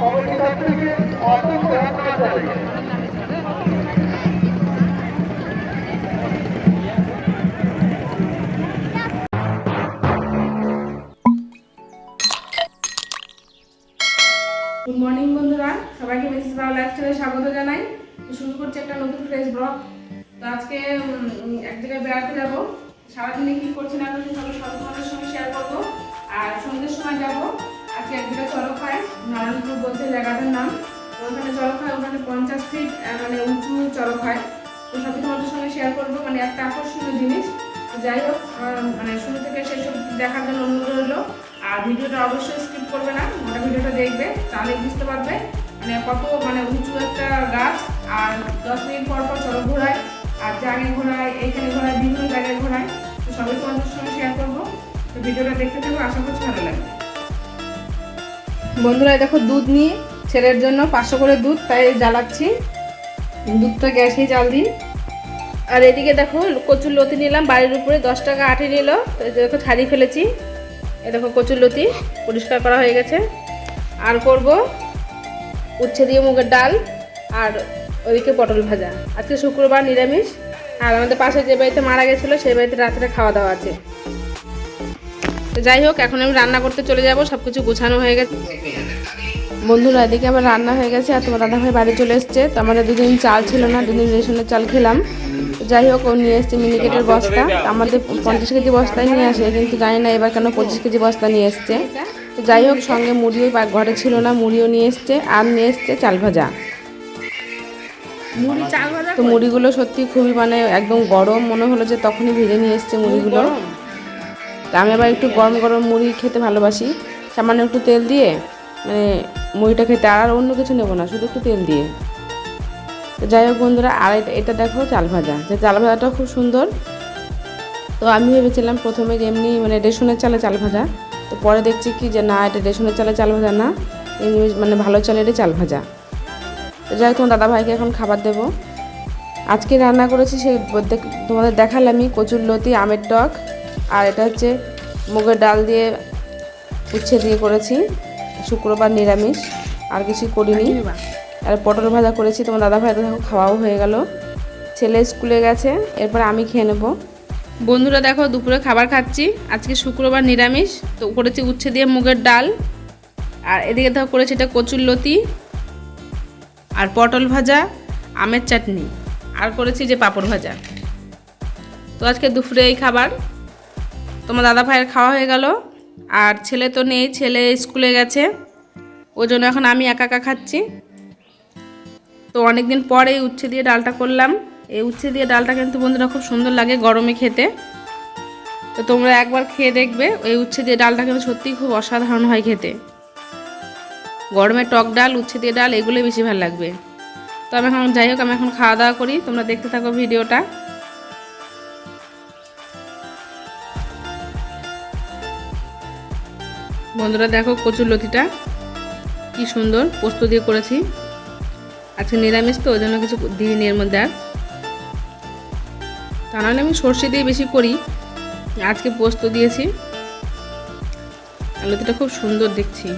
Good morning বন্ধুরা, সবাইকে Mrs পাওয়ার লাইফস্টাইলে স্বাগত জানাই। শুরু করছি একটা নতুন ফ্রেশ ব্লগ। তো আজকে এক জায়গায় বেড়াতে যাবো। সারাদিনে কি করছি না করছি সব তোমাদের সঙ্গে শেয়ার করবো। আর সন্ধ্যের সময় যাবো আজকে এক জায়গায় চড়ক-খায়, নারায়ণপুর বলছে জায়গাটার নাম। তো ওখানে চড়ক-খায়, ওখানে 50 ফিট মানে উঁচু চড়ক-খায়। তো সবই তোমাদের সঙ্গে শেয়ার করবো, মানে একটা আকর্ষণীয় জিনিস। যাই হোক, মানে শুরু থেকে সেসব দেখার জন্য অনুরোধ রইল। আর ভিডিওটা অবশ্যই স্কিপ করবে না, গোটা ভিডিওটা দেখবে, তাহলে বুঝতে পারবে মানে কত মানে উঁচু একটা গাছ। আর 10 মিনিট পর পর চড়ক ঘোরায়, আর জায়গায় ঘোরায়, এইখানে ঘোরায়, বিভিন্ন জায়গায় ঘোরায়। তো সবাই তোমাদের সঙ্গে শেয়ার করবো। তো ভিডিওটা দেখতে থাকবো, আশা করছি ভালো লাগবে। বন্ধুরা দেখো, দুধ নিয়ে ছেলের জন্য 500 করে দুধ, তাই জ্বালাচ্ছি। দুধটা গ্যাসেই জাল দিই। আর এদিকে দেখো কচুর লতি নিলাম বাড়ির উপরে, 10 টাকা আটি নিল। তো দেখো ছাড়িয়ে ফেলেছি। এ দেখো কচুর লতি পরিষ্কার করা হয়ে গেছে। আর করব উচ্ছে দিয়ে মুগের ডাল, আর ওইদিকে পটল ভাজা। আজকে শুক্রবার, নিরামিষ। আর আমাদের পাশে যে বাড়িতে মারা গেছিলো সেই বাড়িতে রাত্রে খাওয়া দাওয়া আছে। তো যাই হোক, এখন আমি রান্না করতে চলে যাব। সব কিছু গোছানো হয়ে গেছে বন্ধুরা। এদিকে আমার রান্না হয়ে গেছে, আর তোমার দাদাভাই বাড়ি চলে এসছে। তো আমাদের দুদিন চাল ছিল না, দুদিন রেশনের চাল খেলাম। যাই হোক, ও নিয়ে এসছে মিনিকেটের বস্তা। আমাদের 50 কেজি বস্তায় নিয়ে আসে, কিন্তু জানি না এবার কেন 25 কেজি বস্তা নিয়ে এসছে। তো যাই হোক, সঙ্গে মুড়িও ঘরে ছিল না, মুড়িও নিয়ে এসছে, আর নিয়ে এসছে চাল ভাজা। তো মুড়িগুলো সত্যি খুবই মানে একদম গরম, মনে হলো যে তখনই ভেজে নিয়ে এসছে মুড়িগুলো। তা আমি আবার একটু গরম গরম মুড়ি খেতে ভালোবাসি, সামান্য একটু তেল দিয়ে মানে মুড়িটা খেতে। আর অন্য কিছু নেবো না, শুধু একটু তেল দিয়ে। তো যাই হোক বন্ধুরা, আর এটা দেখো চাল ভাজা, যে চাল ভাজাটা খুব সুন্দর। তো আমি ভেবেছিলাম প্রথমে যে এমনি মানে রেশনের চালে চাল ভাজা, তো পরে দেখছি কি যে না, এটা রেশনের চালে চাল ভাজা না, এমনি মানে ভালো চালেরই চাল ভাজা। তো যাই হোক, তোমার দাদাভাইকে এখন খাবার দেবো। আজকে রান্না করেছি সেই তোমাদের দেখালামই, কচুর লতি, আমের টক, আর এটা হচ্ছে মুগের ডাল দিয়ে উচ্ছে দিয়ে করেছি। শুক্রবার নিরামিষ, আর কিছু করিনি। আর পটল ভাজা করেছি। তোমার দাদাভাই দেখো খাওয়াও হয়ে গেল, ছেলে স্কুলে গেছে, এরপর আমি খেয়ে নেবো। বন্ধুরা দেখো, দুপুরে খাবার খাচ্ছি। আজকে শুক্রবার নিরামিষ, তো করেছি উচ্ছে দিয়ে মুগের ডাল। আর এদিকে দেখো করেছি এটা কচুর লতি, আর পটল ভাজা, আমের চাটনি, আর করেছি যে পাঁপড় ভাজা। তো আজকে দুপুরে এই খাবার। তোমার দাদা ভাইয়ের খাওয়া হয়ে গেল, আর ছেলে তো নেই, ছেলে স্কুলে গেছে, ওই জন্য এখন আমি একা একা খাচ্ছি। তো অনেকদিন পরে এই উচ্ছে দিয়ে ডালটা করলাম। এই উচ্ছে দিয়ে ডালটা কিন্তু বন্ধুরা খুব সুন্দর লাগে গরমে খেতে। তো তোমরা একবার খেয়ে দেখবে, এই উচ্ছে দিয়ে ডালটা কিন্তু সত্যিই খুব অসাধারণ হয় খেতে। গরমে টক ডাল, উচ্ছে দিয়ে ডাল, এগুলোই বেশি ভালো লাগবে। তো আমি এখন যাই হোক, আমি এখন খাওয়া দাওয়া করি, তোমরা দেখতে থাকো ভিডিওটা। বন্ধুরা দেখো কচুর লতিটা কি সুন্দর পোস্ত দিয়ে করেছি। আজকে নিরামিষ তো ওই জন্য কিছু দিইনি এর মধ্যে। আর তা নাহলে আমি সর্ষে দিয়ে বেশি করি, আজকে পোস্ত দিয়েছি। লতিটা খুব সুন্দর দেখছি।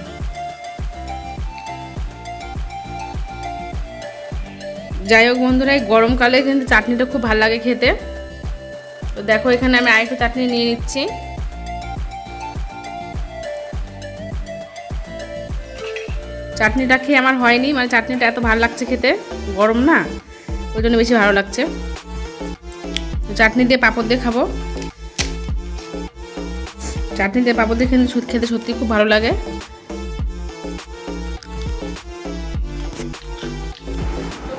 যাই হোক বন্ধুরা, এই গরমকালে কিন্তু চাটনিটা খুব ভালো লাগে খেতে। তো দেখো এখানে আমি আরেকটা চাটনি নিয়ে নিচ্ছি। চাটনিটা খেয়ে আমার হয়নি, মানে চাটনিটা এত ভালো লাগছে খেতে, গরম না ওই জন্য বেশি ভালো লাগছে। চাটনি দিয়ে পাঁপড় দিয়ে খাবো। চাটনি দিয়ে পাঁপড় দিয়ে কিন্তু খেতে সত্যি খুব ভালো লাগে।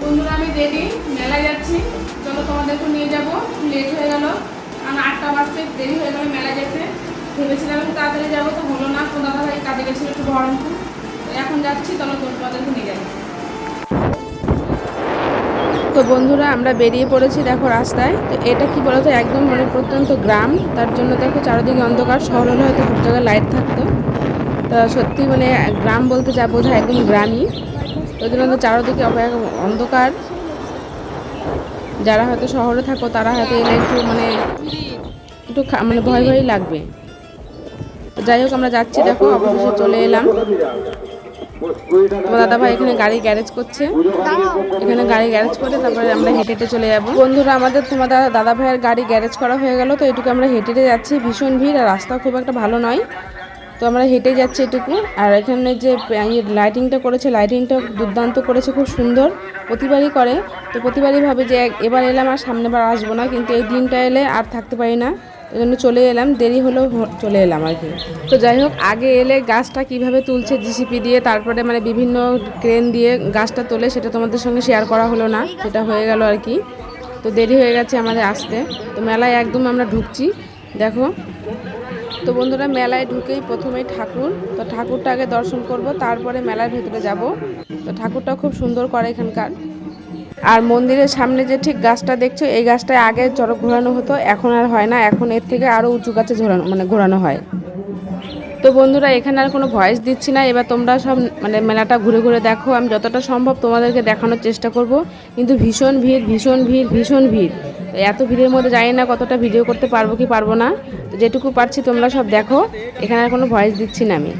বন্ধুরা আমি রেডি, মেলায় যাচ্ছি। চলো তোমাদেরকে নিয়ে যাবো। লেট হয়ে গেল, কারণ 8টা বাজতে দেরি হয়ে গেল মেলায় যেতে। ভেবেছিলাম একটু তাড়াতাড়ি যাবো, তো হলো না। তো দাদাভাই কাজে গেছিলো একটু বহরমপুর, তো এখন যাচ্ছি। চলো তোমাদেরকে নিয়ে যাবো। তো বন্ধুরা আমরা বেরিয়ে পড়েছি দেখো রাস্তায়। তো এটা কি বলতো, একদম মানে প্রত্যন্ত গ্রাম, তার জন্য দেখো চারিদিকে অন্ধকার। শহর হলে হয়তো সব জায়গায় লাইট থাকতো, তা সত্যি মানে গ্রাম বলতে যা বোঝায় একদম গ্রামই। ওই জন্য চারিদিকে অন্ধকার। যারা হয়তো শহরে থাকো তারা হয়তো এলে একটু মানে ভয় ভয়ই লাগবে। যাই হোক আমরা যাচ্ছি, দেখো অবশেষে চলে এলাম। তোমার দাদা ভাই এখানে গাড়ি গ্যারেজ করছে, এখানে গাড়ি গ্যারেজ করে তারপরে আমরা হেঁটে হেঁটে চলে যাবো। বন্ধুরা আমাদের তোমার দাদা ভাইয়ের গাড়ি গ্যারেজ করা হয়ে গেল, তো এটুকু আমরা হেঁটে হেঁটে যাচ্ছি। ভীষণ ভিড় আর রাস্তা খুব একটা ভালো নয়, তো আমরা হেঁটে যাচ্ছি এটুকু। আর এখানে যে লাইটিংটা করেছে, লাইটিংটা দুর্দান্ত করেছে, খুব সুন্দর। প্রতিবারই করে, তো প্রতিবারই ভাবে যে এবার এলাম আর সামনেবার আসবো না, কিন্তু এই দিনটা এলে আর থাকতে পারি না, ওই জন্য চলে এলাম। দেরি হলেও চলে এলাম আর কি। তো যাই হোক, আগে এলে গাছটা কিভাবে তুলছে জিসিপি দিয়ে, তারপরে মানে বিভিন্ন ক্রেন দিয়ে গাছটা তোলে, সেটা তোমাদের সঙ্গে শেয়ার করা হলো না, সেটা হয়ে গেল আর কি। তো দেরি হয়ে গেছে আমাদের আসতে। তো মেলায় একদম আমরা ঢুকছি, দেখো। তো বন্ধুরা মেলায় ঢুকেই প্রথমেই ঠাকুর, তো ঠাকুরটা আগে দর্শন করব, তারপরে মেলার ভেতরে যাব। তো ঠাকুরটা খুব সুন্দর করে এখানকার। আর মন্দিরের সামনে যে ঠিক গাছটা দেখছো, এই গাছটায় আগে চড়ক ঘোরানো হতো, এখন আর হয় না, এখন এর থেকে আরও উঁচু গাছে ঘোরানো হয়। তো বন্ধুরা এখানে আর কোনো ভয়েস দিচ্ছি না, এবার তোমরা সব মানে মেলাটা ঘুরে ঘুরে দেখো। আমি যতটা সম্ভব তোমাদেরকে দেখানোর চেষ্টা করব, কিন্তু ভীষণ ভিড়, ভীষণ ভিড়, ভীষণ ভিড়। এত ভিড়ের মধ্যে জানি না কতটা ভিডিও করতে পারবো কি পারবো না, তো যেটুকু পারছি তোমরা সব দেখো। এখানে আর কোনো ভয়েস দিচ্ছি না আমি।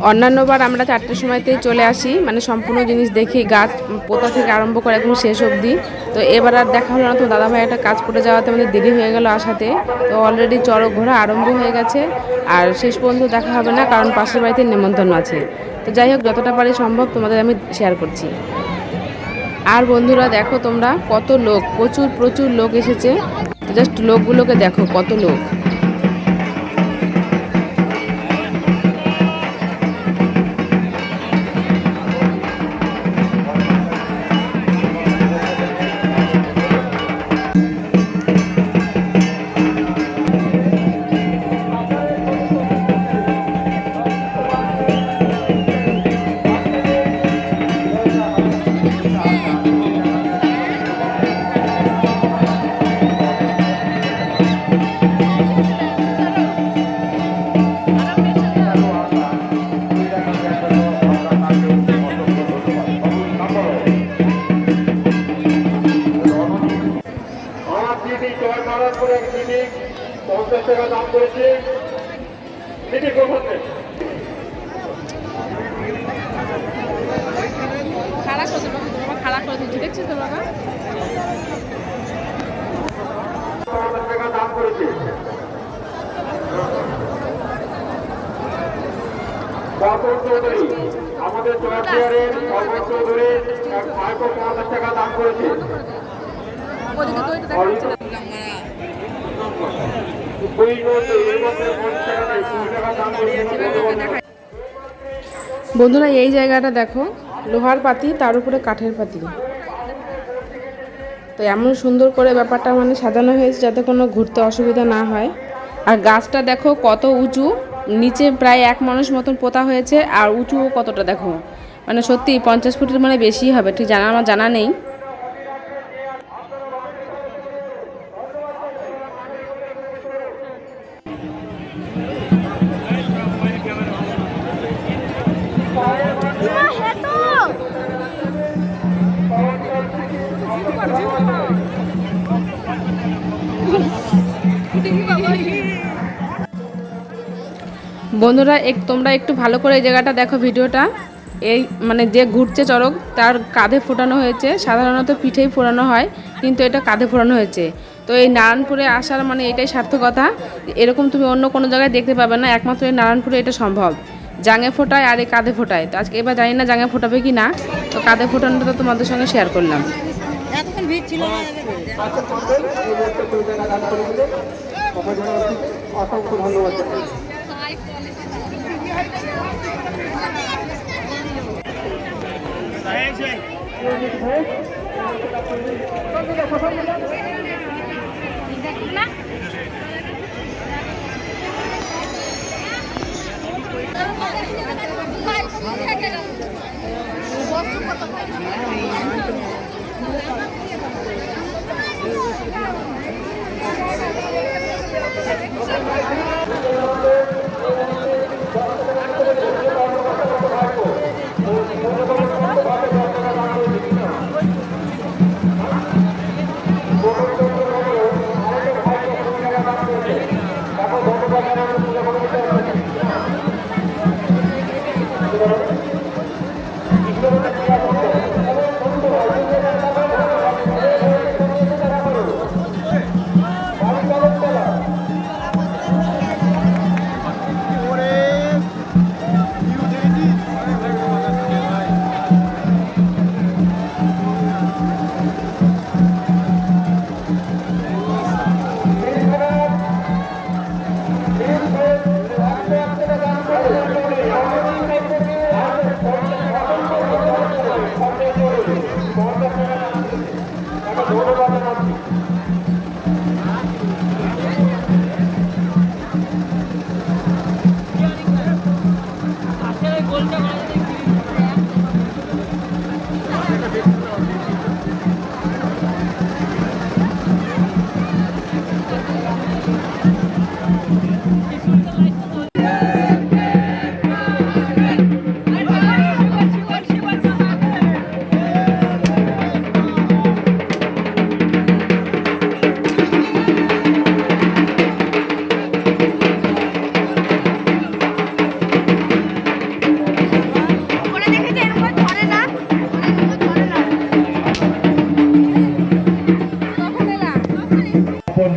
অন্যান্যবার আমরা 4টের সময়তেই চলে আসি, মানে সম্পূর্ণ জিনিস দেখি, গাছ পোতা থেকে আরম্ভ করে একদম শেষ অবধি। তো এবার আর দেখা হলো না, তো দাদাভাই একটা কাজ পড়ে যাওয়াতে আমাদের দেরি হয়ে গেল আসাতে। তো অলরেডি চড়ক ঘোরা আরম্ভ হয়ে গেছে, আর শেষ পর্যন্ত দেখা হবে না, কারণ পাশের বাড়িতে নেমন্তন্ন আছে। তো যাই হোক, যতটা পারি সম্ভব তোমাদের আমি শেয়ার করছি। আর বন্ধুরা দেখো তোমরা, কত লোক, প্রচুর প্রচুর লোক এসেছে। তো জাস্ট লোকগুলোকে দেখো, কত লোক। খারাপ করে দিচ্ছি, দেখছিস তো বাবা। আমাদের চৌধুরীর চৌধুরী 50 টাকা দাম করেছে। বন্ধুরা এই জায়গাটা দেখো, লোহার পাতি, তার উপরে কাঠের পাতি। তো এমন সুন্দর করে ব্যাপারটা মানে সাজানো হয়েছে যাতে কোনো ঘুরতে অসুবিধা না হয়। আর গাছটা দেখো কত উঁচু, নিচে প্রায় 1 মানুষ মতন পোতা হয়েছে, আর উঁচুও কতটা দেখো, মানে সত্যি 50 ফুটের মানে বেশি হবে, ঠিক আমার জানা নেই। বন্ধুরা তোমরা একটু ভালো করে এই জায়গাটা দেখো, ভিডিওটা। এই মানে যে ঘুরছে চড়ক, তার কাঁধে ফোটানো হয়েছে। সাধারণত পিঠেই ফোটানো হয়, কিন্তু এটা কাঁধে ফোটানো হয়েছে। তো এই নারায়ণপুরে আসার মানে এটাই সার্থকতা। এরকম তুমি অন্য কোনো জায়গায় দেখতে পাবে না, একমাত্র এই নারায়ণপুরে এটা সম্ভব। জাঙে ফোটায় আর এই কাঁধে ফোটায়। তো আজকে এবার জানি না জাঙে ফোটাবে কি না, তো কাঁধে ফোটানোটা তো তোমাদের সঙ্গে শেয়ার করলাম। অসংখ্য ধন্যবাদ।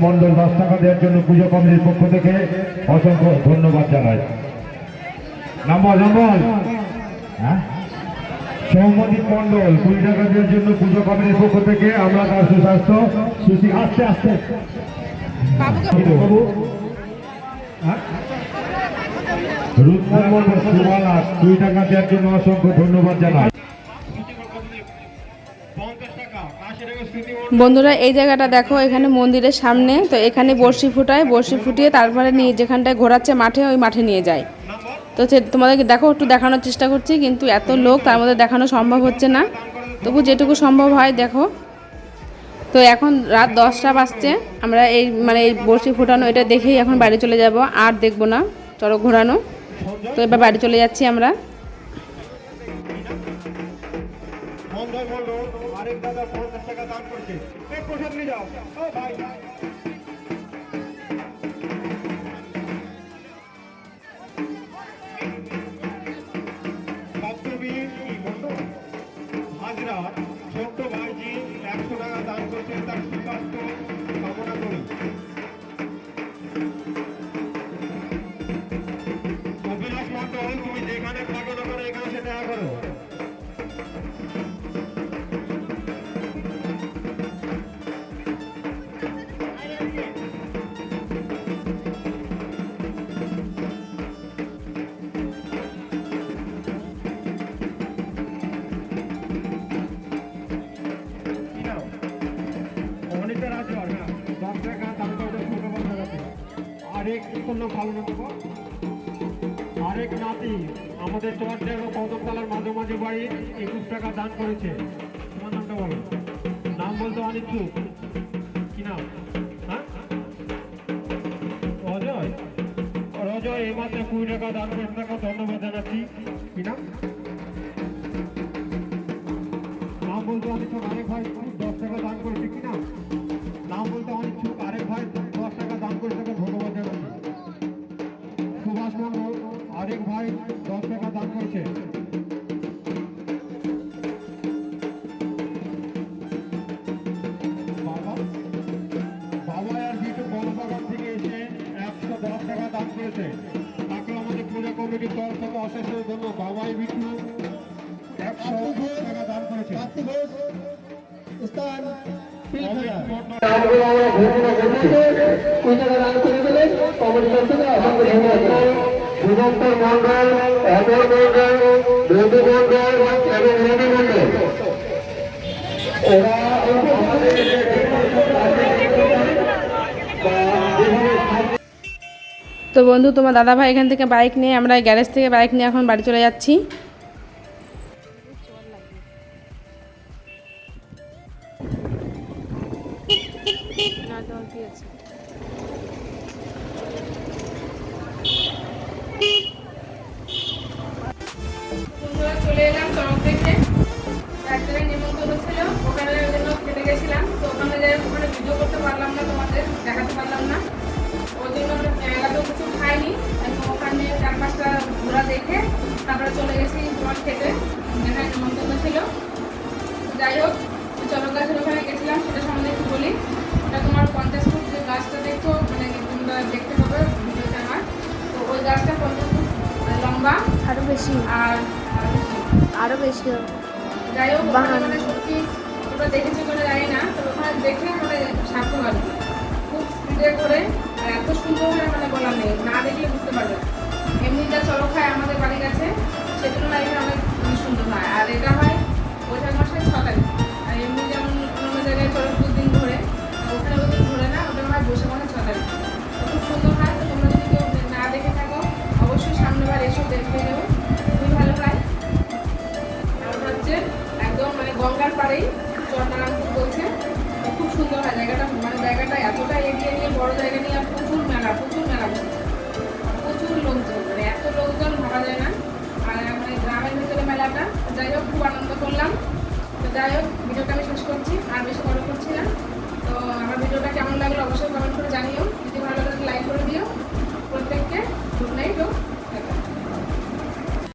মন্ডল 10 টাকা দেওয়ার জন্য পুজো কমিটির পক্ষ থেকে অসংখ্য ধন্যবাদ জানাই। নাম্বার হ্যাঁ সৌমদীপ মন্ডল 20 টাকা দেওয়ার জন্য পুজো কমিটির পক্ষ থেকে আমরা তার সুস্বাস্থ্য সুশি আস্তে আস্তে রুদ্র মন্ডল সুমালা 2 টাকা দেওয়ার জন্য অসংখ্য ধন্যবাদ জানাই। বন্ধুরা এই জায়গাটা দেখো, এখানে মন্দিরের সামনে, তো এখানে বড়শি ফুটায়, বড়শি ফুটিয়ে তারপরে নিয়ে যেখানটায় ঘোরাচ্ছে মাঠে, ওই মাঠে নিয়ে যায়। তো তোমাদেরকে দেখো, একটু দেখানোর চেষ্টা করছি, কিন্তু এত লোক তার মধ্যে দেখানো সম্ভব হচ্ছে না, তবু যেটুকু সম্ভব হয় দেখো। তো এখন রাত 10টা বাজছে, আমরা এই এই বড়শি ফুটানো এটা দেখেই এখন বাড়ি চলে যাব, আর দেখবো না চড়ক ঘোরানো। তো এবার বাড়ি চলে যাচ্ছি আমরা। ছোট্ট ভাইজি 100 টাকা দান করছে, তার সুস্বাস্থ্য কামনা করি। অভিলাষ মন্ডল, তুমি যেখানে থাকো না করো, এখানে সে দেখা করো। আরেক নাতি আমাদের চুয়াড্ডার কদমতলার মাঝামাঝি বাড়ি 21 টাকা দান করেছে। তোমার নামটা বলো, নাম বলতে অনিচ্ছুক, কি নাম? হ্যাঁ, অজয়। অজয় এই মাত্র 20 টাকা দান করেছে, টাকা ধন্যবাদ জানাচ্ছি। কি নাম? নাম বলতে অনিচ্ছুক, আরেক ভাই 10 টাকা দান করেছে। কি নাম? নাম বলতে অনিচ্ছুক, আরেক ভাই 10 টাকা দান করেছে, টাকা ধন্যবাদ জানাচ্ছি। সুভাষ মন্ডল, আরেক ভাই 10 টাকা দান করেছে। বাবা আর বিটু বনবাগান থেকে এসে 110 টাকা দান করেছে, তাকে আমাদের পূজা কমিটির তরফ থেকে অশেষ ধন্যবাদ। বাবাই বিটু 110 টাকা দান করেছে। সুদত্তর মন্ডল, অমর মন্ডল, রবি মন্ডল এবং রবি মন্ডল, ওরা তো বন্ধু, তোমার দাদাভাই এখান থেকে বাইক নিয়ে, আমরা গ্যারেজ থেকে বাইক নিয়ে এখন বাড়ি চলে যাচ্ছি। চলে এলাম চড়ক দেখে, এক জায়গায় নিমন্ত্রণ ছিল, ওখানে খেতে গেছিলাম। তো ওখানে ভিডিও করতে পারলাম না, তোমাদের দেখাতে পারলাম না, ওই জন্য আমরা ক্যামেরাতেও কিছু খাইনি। ওখানে 4-5টা ঘোরা দেখে তারপরে চলে গেছি তোমার খেতে, যেখানে নেমন্তন্ন ছিল। যাই হোক, চড়ক গাছের ওখানে গেছিলাম, সেটা সম্বন্ধে একটু বলি। ওটা তোমার 50 ফুট যে গাছটা দেখছো, মানে তোমরা দেখতে পাবে ভিডিওতে আমার। তো ওই গাছটা 50 ফুট লম্বা আরো বেশি, আর আরো বেশি হবে। যাই হোক, ওখানে মানে সত্যি তোমরা দেখেছো করে জানি না, তো ওখানে দেখে মানে সার্থক আর কি। খুব স্পিডে করে আর এত সুন্দর করে মানে বলা নেই, না দেখলে বুঝতে পারবে না। এমনি যা চড়ক হয় আমাদের বাড়ির কাছে, সে তুলনায় এখানে অনেক সুন্দর হয়। আর এটা হয় বৈশাখ মাসের 6 তারিখ। আর এমনি যেমন অন্য জায়গায় চড়ক 2 দিন ধরে, ওখানে 2 দিন ধরে না, ওটা হয় বৈশাখ মাসের 6 তারিখ। খুব সুন্দর হয়। তো তোমরা যদি কেউ না দেখে থাকো, অবশ্যই সামনেবার এসে দেখে নেবে, খুবই ভালো হয়। আর ওটা হচ্ছে একদম মানে গঙ্গার পাড়েই চরনারায়ণপুর বলছে। তো খুব সুন্দর হয় জায়গাটা, মানে জায়গাটা এতটা এগিয়ে নিয়ে বড় জায়গা নিয়ে প্রচুর মেলা বসে, প্রচুর লোকজন, মানে এত লোকজন ভাবা যায় না। আর মানে গ্রামের ভিতরে মেলাটা। যাই হোক, খুব আনন্দ করলাম। তো যাই হোক, ভিডিওটা আমি শেষ করছি, আর বেশি বড় করছি না। তো আমার